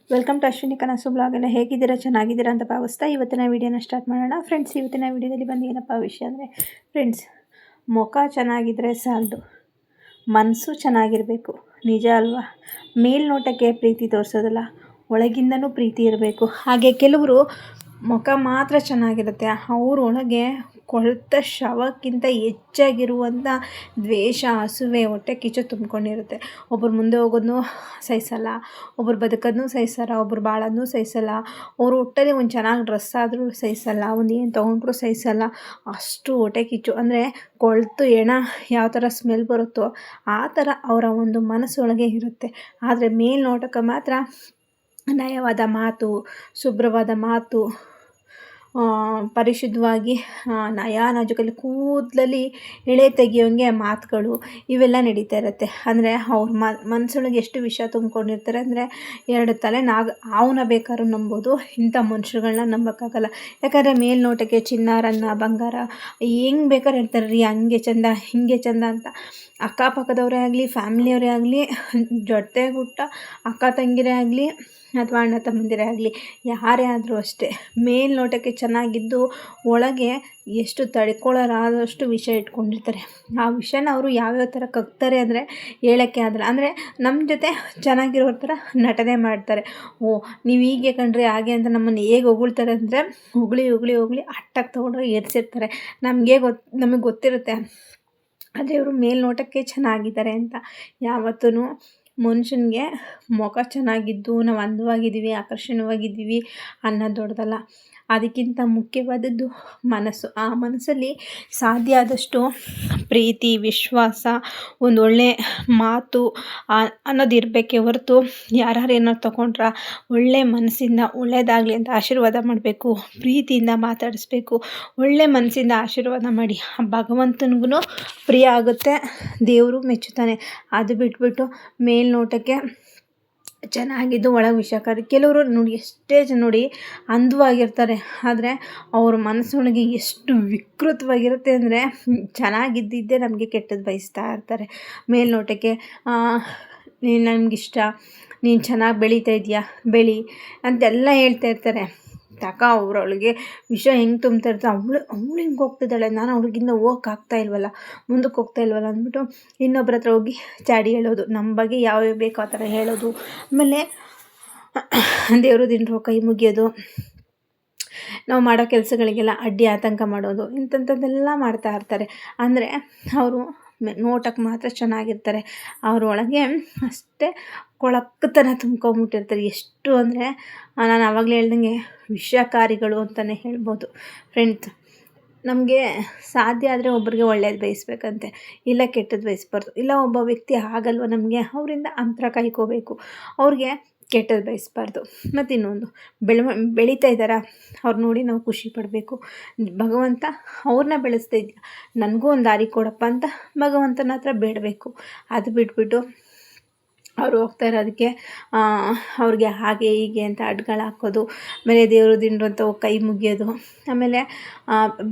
Welcome to Ashwini ಕನಸು blog. ಎಲ್ಲ ಹೇಗಿದ್ದೀರಾ? ಚೆನ್ನಾಗಿದ್ದೀರಾ ಅಂತ ಭಾವಿಸ್ತಾ ಇವತ್ತಿನ ವೀಡಿಯೋನ ಸ್ಟಾರ್ಟ್ ಮಾಡೋಣ. ಫ್ರೆಂಡ್ಸ್, ಇವತ್ತಿನ ವೀಡಿಯೋದಲ್ಲಿ ಬಂದು ಏನಪ್ಪ ವಿಷಯ ಅಂದರೆ, ಫ್ರೆಂಡ್ಸ್, ಮುಖ ಚೆನ್ನಾಗಿದ್ದರೆ ಸಾಲದು, ಮನಸ್ಸು ಚೆನ್ನಾಗಿರಬೇಕು. ನಿಜ ಅಲ್ವಾ? ಮೇಲ್ನೋಟಕ್ಕೆ ಪ್ರೀತಿ ತೋರಿಸೋದಲ್ಲ, ಒಳಗಿಂದನೂ ಪ್ರೀತಿ ಇರಬೇಕು. ಹಾಗೆ ಕೆಲವರು ಮುಖ ಮಾತ್ರ ಚೆನ್ನಾಗಿರುತ್ತೆ, ಅವರೊಳಗೆ ಕೊಳೆತ ಶವಕ್ಕಿಂತ ಹೆಚ್ಚಾಗಿರುವಂಥ ದ್ವೇಷ, ಹಸುವೆ, ಹೊಟ್ಟೆ ಕಿಚ್ಚು ತುಂಬ್ಕೊಂಡಿರುತ್ತೆ. ಒಬ್ಬರು ಮುಂದೆ ಹೋಗೋದನ್ನು ಸಹಿಸಲ್ಲ, ಒಬ್ಬರು ಬದುಕೋದನ್ನೂ ಸಹಿಸಲ್ಲ, ಒಬ್ಬರು ಬಾಳೋದನ್ನೂ ಸಹಿಸಲ್ಲ, ಅವರು ಒಟ್ಟಲ್ಲಿ ಒಂದು ಚೆನ್ನಾಗಿ ಡ್ರೆಸ್ ಆದರೂ ಸಹಿಸಲ್ಲ, ಒಂದು ಏನು ತೊಗೊಂಡ್ರೂ ಸಹಿಸಲ್ಲ. ಅಷ್ಟು ಹೊಟ್ಟೆ ಕಿಚ್ಚು ಅಂದರೆ ಕೊಳೆತು ಹೆಣ ಯಾವ ಥರ ಸ್ಮೆಲ್ ಬರುತ್ತೋ ಆ ಥರ ಅವರ ಒಂದು ಮನಸ್ಸೊಳಗೆ ಇರುತ್ತೆ. ಆದರೆ ಮೇಲ್ನೋಟಕ್ಕೆ ಮಾತ್ರ ನಯವಾದ ಮಾತು, ಶುಭ್ರವಾದ ಮಾತು, ಪರಿಶುದ್ಧವಾಗಿ ನಯ ನಾಜೂಕಲ್ಲಿ ಕೂದಲಲ್ಲಿ ಎಳೆ ತೆಗಿಯೋಂಗೆ ಮಾತುಗಳು ಇವೆಲ್ಲ ನಡೀತಾ ಇರುತ್ತೆ. ಅಂದರೆ ಅವ್ರ ಮನಸ್ಸೊಳಗೆ ಎಷ್ಟು ವಿಷಯ ತುಂಬ್ಕೊಂಡಿರ್ತಾರೆ ಅಂದರೆ, ಎರಡು ತಲೆ ಅವನ್ನ ಬೇಕಾದ್ರೂ ನಂಬೋದು, ಇಂಥ ಮನುಷ್ಯರುಗಳನ್ನ ನಂಬೋಕ್ಕಾಗಲ್ಲ. ಯಾಕಂದರೆ ಮೇಲ್ನೋಟಕ್ಕೆ ಚಿನ್ನಾರನ್ನ ಬಂಗಾರ ಹೆಂಗೆ ಬೇಕಾದ್ರೆ ಹೇಳ್ತಾರೆ ರೀ, ಹಂಗೆ ಚಂದ ಹಿಂಗೆ ಚಂದ ಅಂತ. ಅಕ್ಕಪಕ್ಕದವರೇ ಆಗಲಿ, ಫ್ಯಾಮಿಲಿಯವರೇ ಆಗಲಿ, ಜೊತೆಗುಟ್ಟ ಅಕ್ಕ ತಂಗಿರೇ ಆಗಲಿ ಅಥವಾ ಅಣ್ಣ ತಮ್ಮಂದಿರೇ ಆಗಲಿ, ಯಾರೇ ಆದರೂ ಅಷ್ಟೇ, ಮೇಲ್ನೋಟಕ್ಕೆ ಚೆನ್ನಾಗಿದ್ದು ಒಳಗೆ ಎಷ್ಟು ತಡ್ಕೊಳ್ಳೋರಾದಷ್ಟು ವಿಷಯ ಇಟ್ಕೊಂಡಿರ್ತಾರೆ. ಆ ವಿಷಯನ ಅವರು ಯಾವ್ಯಾವ ಥರ ಕಕ್ತಾರೆ ಅಂದರೆ ಹೇಳೋಕ್ಕೆ ಆಗಲ್ಲ. ಅಂದರೆ ನಮ್ಮ ಜೊತೆ ಚೆನ್ನಾಗಿರೋ ಥರ ನಟನೆ ಮಾಡ್ತಾರೆ. ನೀವು ಹೀಗೆ ಕಂಡ್ರೆ ಹಾಗೆ ಅಂತ ನಮ್ಮನ್ನು ಹೇಗೆ ಹೊಗಳ್ತಾರೆ ಅಂದರೆ, ಹೊಗಳಿ ಅಟ್ಟಾಗಿ ತೊಗೊಂಡೋಗಿ ಏರಿಸಿರ್ತಾರೆ. ನಮಗೆ ಗೊತ್ತಿರುತ್ತೆ, ಆದರೆ ಇವರು ಮೇಲ್ನೋಟಕ್ಕೆ ಚೆನ್ನಾಗಿದ್ದಾರೆ ಅಂತ. ಯಾವತ್ತೂ ಮನುಷ್ಯನಿಗೆ ಮುಖ ಚೆನ್ನಾಗಿದ್ದು ನಾವು ಅಂದವಾಗಿದ್ದೀವಿ, ಆಕರ್ಷಣೀಯವಾಗಿದ್ದೀವಿ ಅನ್ನೋದು ದೊಡ್ಡದಲ್ಲ. ಅದಕ್ಕಿಂತ ಮುಖ್ಯವಾದದ್ದು ಮನಸ್ಸು. ಆ ಮನಸ್ಸಲ್ಲಿ ಸಾಧ್ಯ ಆದಷ್ಟು ಪ್ರೀತಿ, ವಿಶ್ವಾಸ, ಒಂದು ಒಳ್ಳೆ ಮಾತು ಅನ್ನೋದು ಇರಬೇಕೇ ಹೊರತು, ಯಾರು ಏನೋ ತೊಗೊಂಡ್ರ ಒಳ್ಳೆ ಮನಸ್ಸಿಂದ ಒಳ್ಳೆಯದಾಗಲಿ ಅಂತ ಆಶೀರ್ವಾದ ಮಾಡಬೇಕು, ಪ್ರೀತಿಯಿಂದ ಮಾತಾಡಿಸ್ಬೇಕು, ಒಳ್ಳೆ ಮನಸ್ಸಿಂದ ಆಶೀರ್ವಾದ ಮಾಡಿ. ಭಗವಂತನಿಗೂ ಪ್ರಿಯ ಆಗುತ್ತೆ, ದೇವರು ಮೆಚ್ಚುತ್ತಾನೆ. ಅದು ಬಿಟ್ಬಿಟ್ಟು ಮೇಲ್ನೋಟಕ್ಕೆ ಚೆನ್ನಾಗಿದ್ದು ಒಳಗೆ ವಿಷಕಾರಿ. ಕೆಲವರು ನೋಡಿ, ಎಷ್ಟೇ ನೋಡಿ ಅಂದವಾಗಿರ್ತಾರೆ, ಆದರೆ ಅವ್ರ ಮನಸ್ಸೊಳಗೆ ಎಷ್ಟು ವಿಕೃತವಾಗಿರುತ್ತೆ ಅಂದರೆ, ಚೆನ್ನಾಗಿದ್ದಿದ್ದೇ ನಮಗೆ ಕೆಟ್ಟದ್ದು ಬಯಸ್ತಾ ಇರ್ತಾರೆ. ಮೇಲ್ನೋಟಕ್ಕೆ ನೀನು ನನಗಿಷ್ಟ, ನೀನು ಚೆನ್ನಾಗಿ ಬೆಳೀತಾ ಇದೆಯಾ, ಬೆಳಿ ಅಂತೆಲ್ಲ ಹೇಳ್ತಾ ಇರ್ತಾರೆ. ಅವರೊಳಗೆ ವಿಷ ಹೆಂಗೆ ತುಂಬ್ತಾ ಇರ್ತಾರೆ, ಅವಳು ಹಿಂಗೆ ಹೋಗ್ತಿದ್ದಾಳೆ, ನಾನು ಅವ್ಳಿಗಿಂತ ಹೋಗೋಕ್ಕಾಗ್ತಾ ಇಲ್ವಲ್ಲ, ಮುಂದಕ್ಕೆ ಹೋಗ್ತಾ ಇಲ್ವಲ್ಲ ಅಂದ್ಬಿಟ್ಟು ಇನ್ನೊಬ್ಬರ ಹತ್ರ ಹೋಗಿ ಚಾಡಿ ಹೇಳೋದು, ನಮ್ಮ ಬಗ್ಗೆ ಯಾವ್ಯಾವ ಬೇಕೋ ಆ ಥರ ಹೇಳೋದು. ಆಮೇಲೆ ದೇವರು ದಿಂಡ್ರು ಕೈ ಮುಗಿಯೋದು, ನಾವು ಮಾಡೋ ಕೆಲಸಗಳಿಗೆಲ್ಲ ಅಡ್ಡಿ ಆತಂಕ ಮಾಡೋದು, ಇಂಥದ್ದೆಲ್ಲ ಮಾಡ್ತಾ ಇರ್ತಾರೆ. ಅಂದರೆ ಅವರು ನೋಟಕ್ಕೆ ಮಾತ್ರ ಚೆನ್ನಾಗಿರ್ತಾರೆ, ಅವರೊಳಗೆ ಅಷ್ಟೇ ಕೊಳಕತನ ತುಂಬ್ಕೊಂಬಿಟ್ಟಿರ್ತಾರೆ. ಎಷ್ಟು ಅಂದರೆ ನಾನು ಆವಾಗಲೇ ಹೇಳ್ದಂಗೆ ವಿಷಕಾರಿಗಳು ಅಂತಲೇ ಹೇಳ್ಬೋದು. ಫ್ರೆಂಡ್ಸ್, ನಮಗೆ ಸಾಧ್ಯ ಆದರೆ ಒಬ್ಬರಿಗೆ ಒಳ್ಳೇದು ಬಯಸ್ಬೇಕಂತೆ, ಇಲ್ಲ ಕೆಟ್ಟದ್ದು ಬಯಸ್ಬಾರ್ದು. ಇಲ್ಲ ಒಬ್ಬ ವ್ಯಕ್ತಿ ಆಗಲ್ವ ನಮಗೆ, ಅವರಿಂದ ಅಂತರ ಕಾಯ್ಕೋಬೇಕು, ಅವ್ರಿಗೆ ಕೆಟ್ಟದ್ದು ಬಯಸ್ಬಾರ್ದು. ಮತ್ತು ಇನ್ನೊಂದು, ಬೆಳೀತಾ ಇದ್ದಾರಾ ಅವ್ರು ನೋಡಿ ನಾವು ಖುಷಿ ಪಡಬೇಕು. ಭಗವಂತ ಅವ್ರನ್ನ ಬೆಳೆಸ್ತಾ ಇದೆಯಾ, ನನಗೂ ಒಂದು ದಾರಿ ಕೊಡಪ್ಪ ಅಂತ ಭಗವಂತನ ಹತ್ರ ಬೇಡಬೇಕು. ಅದು ಬಿಟ್ಬಿಟ್ಟು ಅವರು ಹೋಗ್ತಾ ಇರೋದಕ್ಕೆ ಅವ್ರಿಗೆ ಹಾಗೆ ಹೀಗೆ ಅಂತ ಅಡ್ಗಳು ಹಾಕೋದು, ಆಮೇಲೆ ದೇವರು ದಿಂಡ್ರು ಅಂತ ಕೈ ಮುಗಿಯೋದು, ಆಮೇಲೆ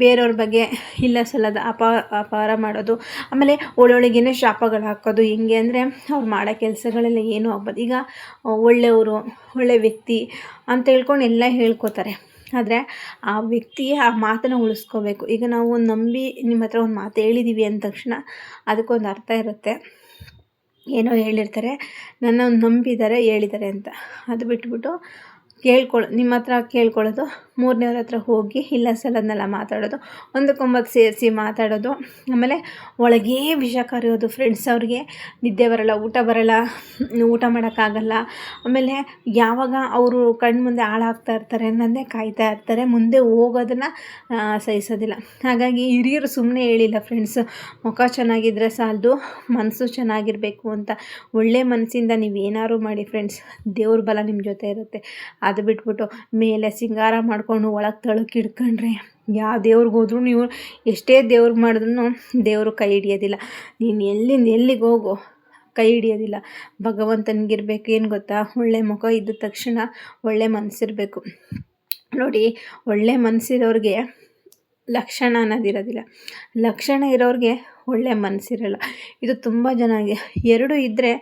ಬೇರೆಯವ್ರ ಬಗ್ಗೆ ಇಲ್ಲ ಸಲ್ಲದ ಅಪಾರ ಮಾಡೋದು, ಆಮೇಲೆ ಒಳ್ಳೊಳಗೇ ಶಾಪಗಳು ಹಾಕೋದು. ಹೆಂಗೆ ಅಂದರೆ ಅವ್ರು ಮಾಡೋ ಕೆಲಸಗಳೆಲ್ಲ ಏನೂ ಆಗ್ಬೋದು. ಈಗ ಒಳ್ಳೆಯವರು, ಒಳ್ಳೆ ವ್ಯಕ್ತಿ ಅಂತ ಹೇಳ್ಕೊಂಡು ಎಲ್ಲ ಹೇಳ್ಕೊತಾರೆ, ಆದರೆ ಆ ವ್ಯಕ್ತಿ ಆ ಮಾತನ್ನು ಉಳಿಸ್ಕೋಬೇಕು. ಈಗ ನಾವು ನಂಬಿ ನಿಮ್ಮ ಹತ್ರ ಒಂದು ಮಾತು ಹೇಳಿದ್ದೀವಿ ಅಂದ ತಕ್ಷಣ ಅದಕ್ಕೊಂದು ಅರ್ಥ ಇರುತ್ತೆ. ಏನೋ ಹೇಳಿರ್ತಾರೆ, ನನ್ನ ನಂಬಿದ್ದಾರೆ ಹೇಳಿದ್ದಾರೆ ಅಂತ. ಅದು ಬಿಟ್ಬಿಟ್ಟು ನಿಮ್ಮ ಹತ್ರ ಕೇಳ್ಕೊಳ್ಳೋದು, ಮೂರನೇವ್ರ ಹತ್ರ ಹೋಗಿ ಇಲ್ಲ ಸಲ್ಲದನ್ನೆಲ್ಲ ಮಾತಾಡೋದು, ಒಂದಕ್ಕೊಂಬತ್ತು ಸೇರಿಸಿ ಮಾತಾಡೋದು, ಆಮೇಲೆ ಒಳಗೇ ವಿಷ ಕರೆಯೋದು. ಫ್ರೆಂಡ್ಸ್, ಅವ್ರಿಗೆ ನಿದ್ದೆ ಬರೋಲ್ಲ, ಊಟ ಬರೋಲ್ಲ, ಊಟ ಮಾಡೋಕ್ಕಾಗಲ್ಲ. ಆಮೇಲೆ ಯಾವಾಗ ಅವರು ಕಣ್ಣು ಮುಂದೆ ಹಾಳಾಗ್ತಾ ಇರ್ತಾರೆ ಅನ್ನೋದೇ ಕಾಯ್ತಾ ಇರ್ತಾರೆ, ಮುಂದೆ ಹೋಗೋದನ್ನು ಸಹಿಸೋದಿಲ್ಲ. ಹಾಗಾಗಿ ಹಿರಿಯರು ಸುಮ್ಮನೆ ಹೇಳಿಲ್ಲ ಫ್ರೆಂಡ್ಸ್, ಮುಖ ಚೆನ್ನಾಗಿದ್ದರೆ ಸಾಲದು, ಮನಸ್ಸು ಚೆನ್ನಾಗಿರಬೇಕು ಅಂತ. ಒಳ್ಳೆ ಮನಸ್ಸಿಂದ ನೀವೇನಾದ್ರು ಮಾಡಿ ಫ್ರೆಂಡ್ಸ್, ದೇವ್ರ ಬಲ ನಿಮ್ಮ ಜೊತೆ ಇರುತ್ತೆ. ಅದು ಬಿಟ್ಬಿಟ್ಟು ಮೇಲೆ ಸಿಂಗಾರ ಮಾಡಿಕೊಂಡು ಒಳಗೆ ತಳಕ್ಕೆ ಹಿಡ್ಕೊಂಡ್ರೆ ಯಾವ ದೇವ್ರಿಗೆ ಹೋದ್ರೂ, ನೀವು ಎಷ್ಟೇ ದೇವ್ರಿಗೆ ಮಾಡಿದ್ರೂ ದೇವರು ಕೈ ಹಿಡಿಯೋದಿಲ್ಲ. ನೀನು ಎಲ್ಲಿಂದ ಎಲ್ಲಿಗೆ ಹೋಗು, ಕೈ ಹಿಡಿಯೋದಿಲ್ಲ. ಭಗವಂತನಿಗಿರ್ಬೇಕು ಏನು ಗೊತ್ತಾ, ಒಳ್ಳೆ ಮುಖ ಇದ್ದ ತಕ್ಷಣ ಒಳ್ಳೆ ಮನಸ್ಸಿರಬೇಕು. ನೋಡಿ, ಒಳ್ಳೆ ಮನಸ್ಸಿರೋರಿಗೆ ಲಕ್ಷಣ ಅನ್ನೋದಿರೋದಿಲ್ಲ, ಲಕ್ಷಣ ಇರೋರಿಗೆ ಒಳ್ಳೆ ಮನಸ್ಸಿರಲ್ಲ. ಇದು ತುಂಬ ಜನಗೆ ಎರಡೂ ಇದ್ದರೆ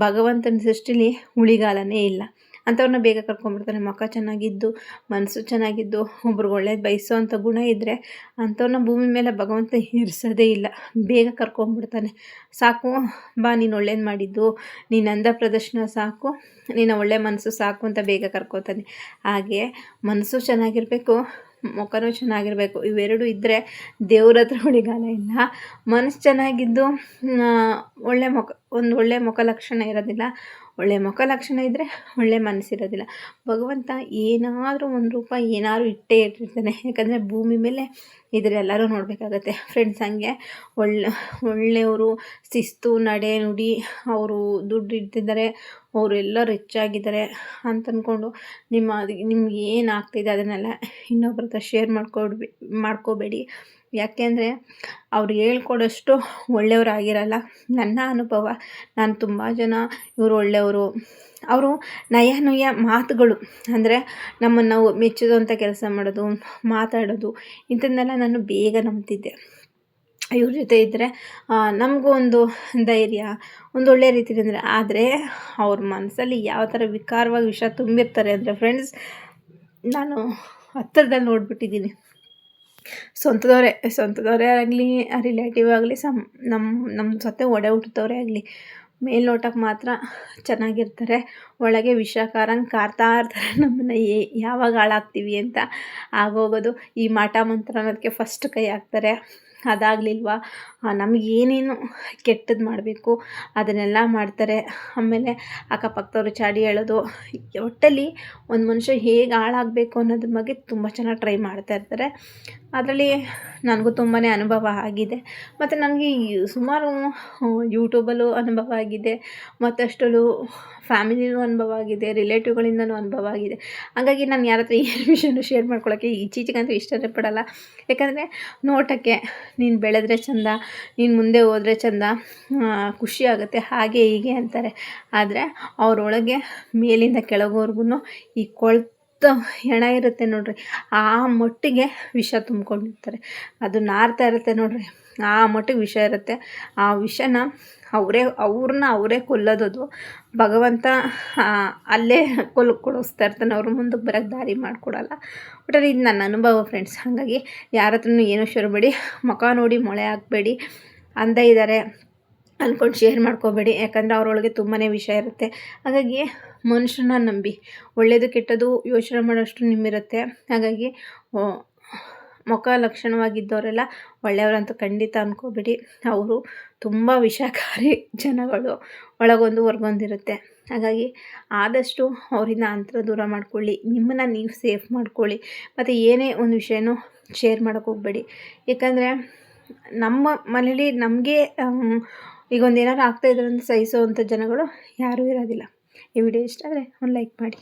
ಭಗವಂತನ ಸೃಷ್ಟಿಲಿ ಉಳಿಗಾಲನೇ ಇಲ್ಲ. ಅಂಥವ್ರನ್ನ ಬೇಗ ಕರ್ಕೊಂಡ್ಬಿಡ್ತಾನೆ. ಮುಖ ಚೆನ್ನಾಗಿದ್ದು, ಮನಸ್ಸು ಚೆನ್ನಾಗಿದ್ದು, ಒಬ್ರಿಗೆ ಒಳ್ಳೇದು ಬಯಸೋ ಅಂಥ ಗುಣ ಇದ್ದರೆ ಅಂಥವ್ರನ್ನ ಭೂಮಿ ಮೇಲೆ ಭಗವಂತ ಇರಿಸೋದೇ ಇಲ್ಲ, ಬೇಗ ಕರ್ಕೊಂಡ್ಬಿಡ್ತಾನೆ. ಸಾಕು ಬಾ, ನೀನು ಒಳ್ಳೇದು ಮಾಡಿದ್ದು, ನೀನು ಅಂದ ಪ್ರದರ್ಶನ ಸಾಕು, ನಿನ್ನ ಒಳ್ಳೆ ಮನಸ್ಸು ಸಾಕು ಅಂತ ಬೇಗ ಕರ್ಕೋತಾನೆ. ಹಾಗೆ ಮನಸ್ಸು ಚೆನ್ನಾಗಿರಬೇಕು, ಮುಖನೂ ಚೆನ್ನಾಗಿರಬೇಕು. ಇವೆರಡು ಇದ್ದರೆ ದೇವ್ರ ಹತ್ರ ಉಳಿಗಾಲ ಇಲ್ಲ. ಮನಸ್ಸು ಚೆನ್ನಾಗಿದ್ದು ಒಳ್ಳೆ ಮುಖ ಲಕ್ಷಣ ಇರೋದಿಲ್ಲ, ಒಳ್ಳೆ ಮುಖ ಲಕ್ಷಣ ಇದ್ದರೆ ಒಳ್ಳೆ ಮನಸ್ಸಿರೋದಿಲ್ಲ. ಭಗವಂತ ಏನಾದರೂ ಒಂದು ರೂಪ ಏನಾದರೂ ಇಟ್ಟೇ ಇಟ್ಟಿರ್ತಾನೆ. ಯಾಕಂದರೆ ಭೂಮಿ ಮೇಲೆ ಇದ್ರೆ ಎಲ್ಲರೂ ನೋಡಬೇಕಾಗತ್ತೆ ಫ್ರೆಂಡ್ಸ್. ಹಂಗೆ ಒಳ್ಳೆಯವರು, ಶಿಸ್ತು, ನಡೆ ನುಡಿ, ಅವರು ದುಡ್ಡು ಇಡ್ತಿದ್ದಾರೆ, ಅವರೆಲ್ಲ ರಿಚ್ ಆಗಿದ್ದಾರೆ ಅಂತ ಅಂದ್ಕೊಂಡು ನಿಮ್ಗೆ ಏನು ಆಗ್ತಿದೆ ಅದನ್ನೆಲ್ಲ ಇನ್ನೊಬ್ರ ಹತ್ರ ಶೇರ್ ಮಾಡ್ಕೋಬೇಡಿ. ಯಾಕೆಂದರೆ ಅವ್ರು ಹೇಳ್ಕೊಡೋಷ್ಟು ಒಳ್ಳೆಯವರಾಗಿರಲ್ಲ. ನನ್ನ ಅನುಭವ, ನಾನು ತುಂಬ ಜನ ಇವರು ಒಳ್ಳೆಯವರು, ಅವರು ನಯ ಮಾತುಗಳು ಅಂದರೆ ನಮ್ಮನ್ನು ನಾವು ಮೆಚ್ಚೋದಂಥ ಕೆಲಸ ಮಾಡೋದು, ಮಾತಾಡೋದು, ಇಂಥದ್ದನ್ನೆಲ್ಲ ನಾನು ಬೇಗ ನಂಬ್ತಿದ್ದೆ. ಇವ್ರ ಜೊತೆ ಇದ್ದರೆ ನಮಗೂ ಒಂದು ಧೈರ್ಯ, ಒಂದು ಒಳ್ಳೆಯ ರೀತಿಲಿ ಅಂದರೆ. ಆದರೆ ಅವ್ರ ಮನಸ್ಸಲ್ಲಿ ಯಾವ ಥರ ವಿಕಾರವಾಗಿ ವಿಷ ತುಂಬಿರ್ತಾರೆ ಅಂದರೆ ಫ್ರೆಂಡ್ಸ್, ನಾನು ಹತ್ತಿರದಲ್ಲಿ ನೋಡಿಬಿಟ್ಟಿದ್ದೀನಿ. ಸ್ವಂತದವರೇ ಆಗಲಿ, ರಿಲೇಟಿವ್ ಆಗಲಿ, ನಮ್ಮ ಜೊತೆ ಒಡೆ ಹುಟ್ಟಿದವರೇ ಆಗಲಿ, ಮೇಲ್ನೋಟಕ್ಕೆ ಮಾತ್ರ ಚೆನ್ನಾಗಿರ್ತಾರೆ, ಒಳಗೆ ವಿಷ ಕಾರ್ತಾ ಇರ್ತಾರೆ. ನಮ್ಮನ್ನು ಯಾವಾಗ ಹಾಳಾಗ್ತೀವಿ ಅಂತ ಆಗೋಗೋದು. ಈ ಮಾಟ ಮಂತ್ರ ಅನ್ನೋದಕ್ಕೆ ಫಸ್ಟ್ ಕೈ ಹಾಕ್ತಾರೆ. ಅದಾಗಲಿಲ್ವಾ ನಮಗೇನೇನು ಕೆಟ್ಟದ್ದು ಮಾಡಬೇಕು ಅದನ್ನೆಲ್ಲ ಮಾಡ್ತಾರೆ. ಆಮೇಲೆ ಅಕ್ಕಪಕ್ಕದವ್ರು ಚಾಡಿ ಹೇಳೋದು. ಒಟ್ಟಲ್ಲಿ ಒಂದು ಮನುಷ್ಯ ಹೇಗೆ ಹಾಳಾಗಬೇಕು ಅನ್ನೋದ್ರ ಬಗ್ಗೆ ತುಂಬ ಚೆನ್ನಾಗಿ ಟ್ರೈ ಮಾಡ್ತಾ ಇರ್ತಾರೆ. ಅದರಲ್ಲಿ ನನಗೂ ತುಂಬಾ ಅನುಭವ ಆಗಿದೆ. ಮತ್ತು ನನಗೆ ಸುಮಾರು ಯೂಟ್ಯೂಬಲ್ಲೂ ಅನುಭವ ಆಗಿದೆ, ಮತ್ತಷ್ಟು ಫ್ಯಾಮಿಲಿಯೂ ಅನುಭವ ಆಗಿದೆ, ರಿಲೇಟಿವ್ಗಳಿಂದನೂ ಅನುಭವ ಆಗಿದೆ. ಹಾಗಾಗಿ ನಾನು ಯಾರ ಹತ್ರ ಏನು ವಿಷಯನೂ ಶೇರ್ ಮಾಡ್ಕೊಳ್ಳೋಕ್ಕೆ ಈಚೀಚೆಗಂತೂ ಇಷ್ಟನೇ ಪಡಲ್ಲ. ಯಾಕಂದರೆ ನೋಟಕ್ಕೆ ನೀನು ಬೆಳೆದ್ರೆ ಚಂದ, ನೀನು ಮುಂದೆ ಹೋದರೆ ಚಂದ, ಖುಷಿ ಆಗುತ್ತೆ, ಹಾಗೆ ಹೀಗೆ ಅಂತಾರೆ. ಆದರೆ ಅವರೊಳಗೆ ಮೇಲಿಂದ ಕೆಳಗೋರ್ಗು ಈ ಹೆಣ ಇರುತ್ತೆ ನೋಡ್ರಿ, ಆ ಮಟ್ಟಿಗೆ ವಿಷ ತುಂಬ್ಕೊಂಡಿರ್ತಾರೆ. ಅದು ನಾರ್ತಾ ಇರುತ್ತೆ ನೋಡ್ರಿ, ಆ ಮಟ್ಟಿಗೆ ವಿಷ ಇರುತ್ತೆ. ಆ ವಿಷನ ಅವ್ರನ್ನ ಅವರೇ ಕೊಲ್ಲೋದು. ಭಗವಂತ ಅಲ್ಲೇ ಕೊಡಿಸ್ತಾ ಇರ್ತಾನೆ, ಅವ್ರ ಮುಂದಕ್ಕೆ ಬರೋಕ್ಕೆ ದಾರಿ ಮಾಡಿಕೊಡಲ್ಲ. ಒಟ್ಟಲ್ಲಿ ಇದು ನನ್ನ ಅನುಭವ ಫ್ರೆಂಡ್ಸ್. ಹಾಗಾಗಿ ಯಾರ ಹತ್ರನೂ ಏನೂ ಶೇರ್ಬೇಡಿ, ಮುಖ ನೋಡಿ ಮೊಳೆ ಹಾಕಬೇಡಿ, ಅಂದ ಇದ್ದಾರೆ ಅಂದ್ಕೊಂಡು ಶೇರ್ ಮಾಡ್ಕೋಬೇಡಿ. ಯಾಕಂದರೆ ಅವರೊಳಗೆ ತುಂಬಾ ವಿಷಯ ಇರುತ್ತೆ. ಹಾಗಾಗಿ ಮನುಷ್ಯನ ನಂಬಿ, ಒಳ್ಳೆಯದು ಕೆಟ್ಟದ್ದು ಯೋಚನೆ ಮಾಡೋಷ್ಟು ನಿಮ್ಮಿರುತ್ತೆ. ಹಾಗಾಗಿ ಮುಖ ಲಕ್ಷಣವಾಗಿದ್ದವರೆಲ್ಲ ಒಳ್ಳೆಯವರಂತ ಖಂಡಿತ ಅಂದ್ಕೋಬೇಡಿ. ಅವರು ತುಂಬ ವಿಷಕಾರಿ ಜನಗಳು, ಒಳಗೊಂದು ಹೊರ್ಗೊಂದಿರುತ್ತೆ. ಹಾಗಾಗಿ ಆದಷ್ಟು ಅವರಿಂದ ಅಂತರ ದೂರ ಮಾಡ್ಕೊಳ್ಳಿ, ನಿಮ್ಮನ್ನು ನೀವು ಸೇಫ್ ಮಾಡ್ಕೊಳ್ಳಿ. ಮತ್ತು ಏನೇ ಒಂದು ವಿಷಯನೂ ಶೇರ್ ಮಾಡೋಕ್ಕೆ ಹೋಗಬೇಡಿ. ಯಾಕಂದರೆ ನಮ್ಮ ಮನೇಲಿ ನಮಗೆ ಈಗ ಒಂದು ಏನಾದ್ರು ಆಗ್ತಾಯಿದ್ರೆ ಅಂತ ಸಹಿಸೋವಂಥ ಜನಗಳು ಯಾರೂ ಇರೋದಿಲ್ಲ. ಈ ವಿಡಿಯೋ ಇಷ್ಟ ಆದರೆ ಒಂದು ಲೈಕ್ ಮಾಡಿ.